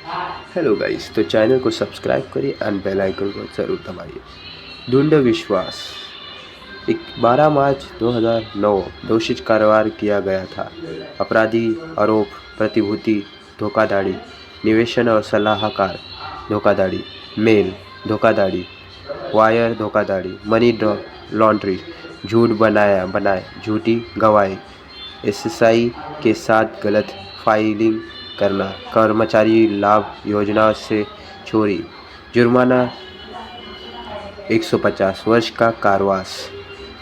Hello guys, तो channel को subscribe करिए एंड बेल आइकन को ज़रूर दबाइए। ढूंढ विश्वास। 12 मार्च 2009 दोषी कारोबार किया गया था। अपराधी आरोप प्रतिभूति धोखाधड़ी, निवेशन और सलाहकार धोखाधड़ी, मेल धोखाधड़ी, वायर धोखाधड़ी, मनी लॉन्ड्री, झूठ बनाए झूठी गवाही, एसएसआई के साथ गलत फाइलिंग करना, कर्मचारी लाभ योजना से चोरी, जुर्माना 150 वर्ष का कारावास,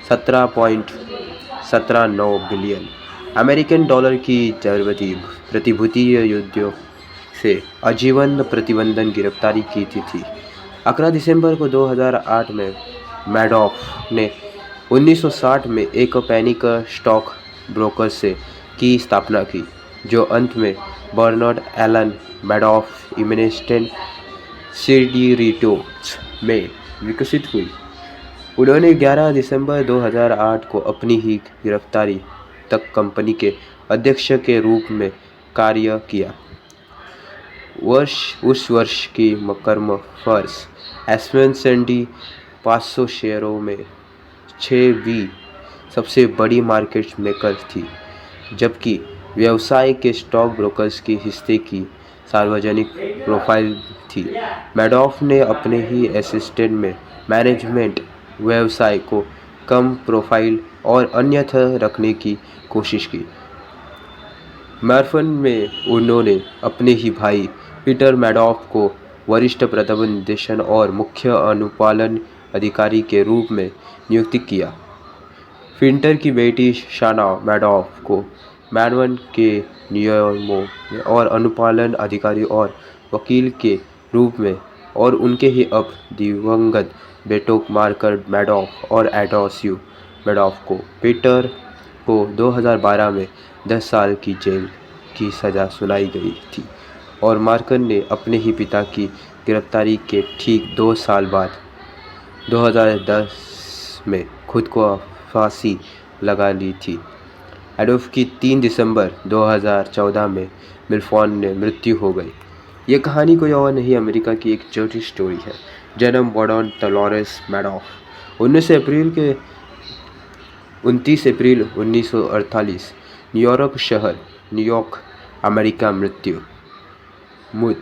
17.179 बिलियन अमेरिकन डॉलर की जरूरती प्रतिभूति युद्धों से आजीवन प्रतिबंधन गिरफ्तारी की थी। 11 दिसंबर को 2008 में मैडॉफ ने 1960 में एक पैनिक स्टॉक ब्रोकर से की स्थापना की, जो अंत में Bernard Allen Madoff investment securities में विकसित हुई। उन्होंने 11 दिसंबर 2008 को अपनी ही गिरफ्तारी तक कंपनी के अध्यक्ष के रूप में कार्य किया। उस वर्ष की मकरम फर्स एसमेंसेंडी 500 शेयरों में 6वीं सबसे बड़ी मार्केट मेकर थी, जबकि व्यवसाय के स्टॉक ब्रोकर्स के हिस्से की सार्वजनिक प्रोफाइल थी। मैडॉफ ने अपने ही असिस्टेंट में मैनेजमेंट व्यवसाय को कम प्रोफाइल और अन्यथा रखने की कोशिश की। मैरफन में उन्होंने अपने ही भाई पीटर मैडॉफ को वरिष्ठ प्रबंधन निदेशक और मुख्य अनुपालन अधिकारी के रूप में नियुक्त किया। फिंटर की बेटी शाना मैडॉफ को मैरवन के नियमों और अनुपालन अधिकारी और वकील के रूप में, और उनके ही अब दिवंगत बेटों मार्कर मैडॉफ और एडोस्यू मैडॉफ को पीटर को 2012 में 10 साल की जेल की सज़ा सुनाई गई थी, और मार्कर ने अपने ही पिता की गिरफ्तारी के ठीक 2 साल बाद 2010 में खुद को फांसी लगा ली थी। एडोल्फ की 3 दिसंबर 2014 में मिल्फॉन ने मृत्यु हो गई। ये कहानी कोई और नहीं, अमेरिका की एक छोटी स्टोरी है। जन्म बर्नार्ड डलोरेस मैडॉफ 29 अप्रैल 1948 न्यूयॉर्क शहर, न्यूयॉर्क, अमेरिका। मृत्यु मूत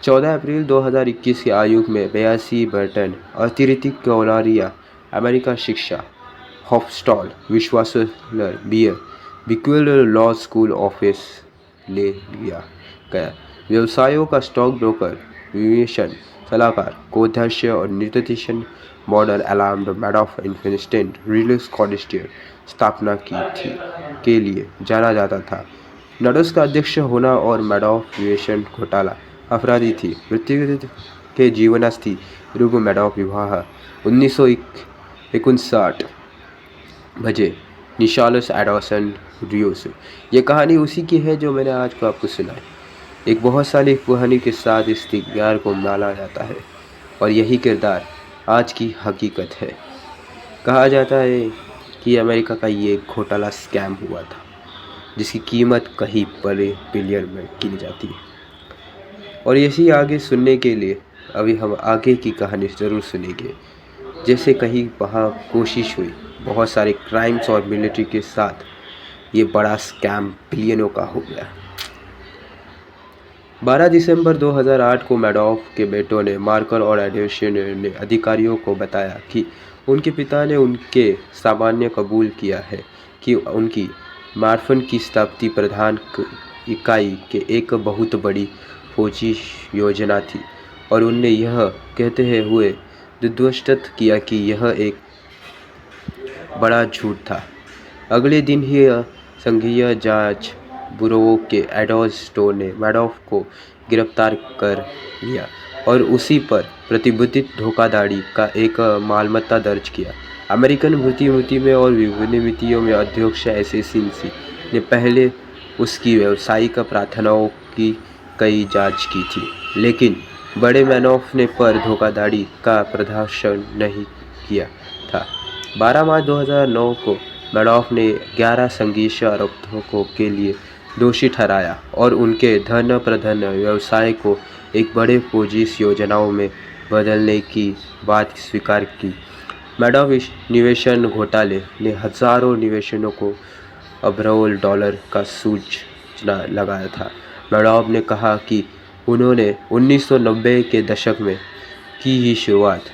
14 अप्रैल 2021 की आयु में 82 बर्टन, अतिरिक्त कोलोरिया, अमेरिका। शिक्षा हॉफस्टॉल विश्वविद्यालय, बीए, बिक्वेल लॉ स्कूल ऑफिस ले लिया गया। व्यवसायों का स्टॉक ब्रोकर, निवेशन सलाहकार, कोषाध्यक्ष और निर्देशन model alarm Madoff investment real Scottish स्थापना की थी के लिए जाना जाता था। नडस का अध्यक्ष होना और मैडॉफ निवेशन घोटाला अपराधी थी। व्यक्तिगत के जीवनास्थी रूप मैडॉफ विवाह 1959 बजे निशालस एडोसन रियोस। ये कहानी उसी की है जो मैंने आज को आपको सुनाई। एक बहुत सारी कहानी के साथ इस किरदार को माना जाता है, और यही किरदार आज की हकीकत है। कहा जाता है कि अमेरिका का ये घोटाला स्कैम हुआ था, जिसकी कीमत कहीं बड़े बिलियन में गिनी जाती है। और यही आगे सुनने के लिए अभी हम आगे की कहानी ज़रूर सुनेंगे। जैसे कहीं वहाँ कोशिश हुई, बहुत सारे क्राइम्स और मिलिट्री के साथ ये बड़ा स्कैम बिलियनों का हो गया। 12 दिसंबर 2008 को मैडॉफ के बेटों ने मार्कर और एडोस्यू ने अधिकारियों को बताया कि उनके पिता ने उनके सामान्य कबूल किया है कि उनकी मार्फन की स्थापना प्रधान इकाई के एक बहुत बड़ी फौजी योजना थी, और उनने यह कहते हुए दुष्ट किया कि यह एक बड़ा झूठ था। अगले दिन ही संघीय जांच ब्यूरो के एडोस्टो ने मैडॉफ को गिरफ्तार कर लिया और उसी पर प्रतिबंधित धोखाधड़ी का एक मामला दर्ज किया। अमेरिकन नीति में और विभिन्न नीतियों में अध्यक्ष एसएससी ने पहले उसकी व्यावसायिक प्रार्थनाओं की कई जांच की थी, लेकिन बड़े मैडॉफ ने पर धोखाधड़ी का प्रदर्शन नहीं किया था। 12 मार्च 2009 को मैडॉफ ने 11 संघीय आरोपों के लिए दोषी ठहराया और उनके धन प्रधान व्यवसाय को एक बड़े फौजी योजनाओं में बदलने की बात स्वीकार की। मैडॉफ निवेशन घोटाले ने हजारों निवेशकों को अरबों डॉलर का सूचना लगाया था। मैडॉफ ने कहा कि उन्होंने 1990 के दशक में की ही शुरुआत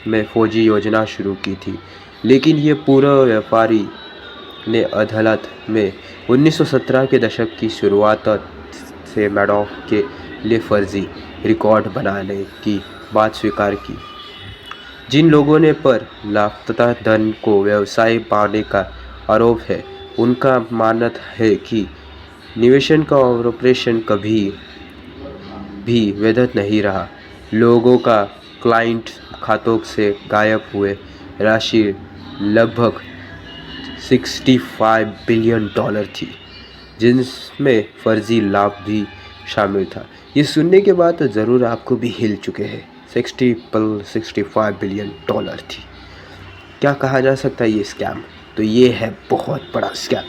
में फौजी योजना शुरू की थी, लेकिन ये पूरा व्यापारी ने अदालत में 1917 के दशक की शुरुआत से मैडॉफ के लिए फर्जी रिकॉर्ड बनाने की बात स्वीकार की। जिन लोगों ने पर लापता धन को व्यवसाय पाने का आरोप है, उनका मानना है कि निवेशन का ऑपरेशन कभी भी वैध नहीं रहा। लोगों का क्लाइंट खातों से गायब हुए राशि लगभग 65 बिलियन डॉलर थी, जिसमें फर्जी लाभ भी शामिल था। ये सुनने के बाद तो ज़रूर आपको भी हिल चुके हैं। 65 बिलियन डॉलर थी। क्या कहा जा सकता है ये स्कैम? तो ये है बहुत बड़ा scam.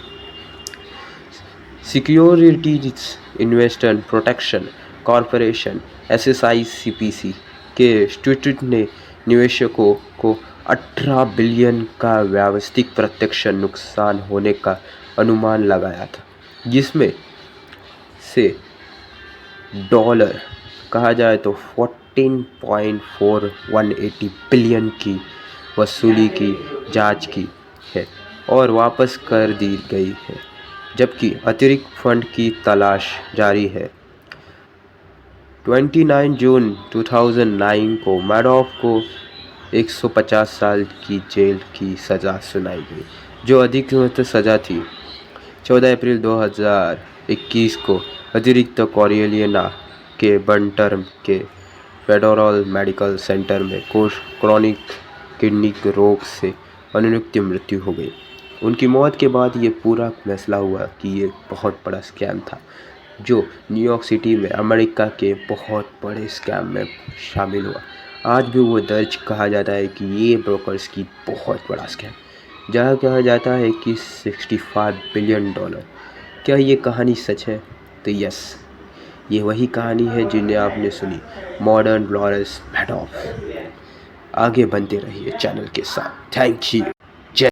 Securities investment protection corporation SSICPC के इंस्टीट्यूट ने निवेशकों को 18 बिलियन का व्यावसायिक प्रत्यक्ष नुकसान होने का अनुमान लगाया था, जिसमें से डॉलर कहा जाए तो 14.4180 बिलियन की वसूली की जांच की है और वापस कर दी गई है, जबकि अतिरिक्त फंड की तलाश जारी है। 29 जून 2009 को मैडॉफ को 150 साल की जेल की सज़ा सुनाई गई, जो अधिकतम सज़ा थी। 14 अप्रैल 2021 को अतिरिक्त कैरोलिना के बर्टन के फेडरल मेडिकल सेंटर में क्रोनिक किडनी रोग से अनुनित मृत्यु हो गई। उनकी मौत के बाद ये पूरा फैसला हुआ कि ये बहुत बड़ा स्कैम था, जो न्यूयॉर्क सिटी में अमेरिका के बहुत बड़े स्कैम में शामिल हुआ। आज भी वो दर्ज कहा जाता है कि ये ब्रोकर्स की बहुत बड़ा स्कैम, जहाँ कहा जाता है कि 65 बिलियन डॉलर। क्या ये कहानी सच है? तो यस, ये वही कहानी है जिन्हें आपने सुनी, मॉडर्न लॉरेंस मैडॉफ। आगे बनते रहिए चैनल के साथ। Thank you.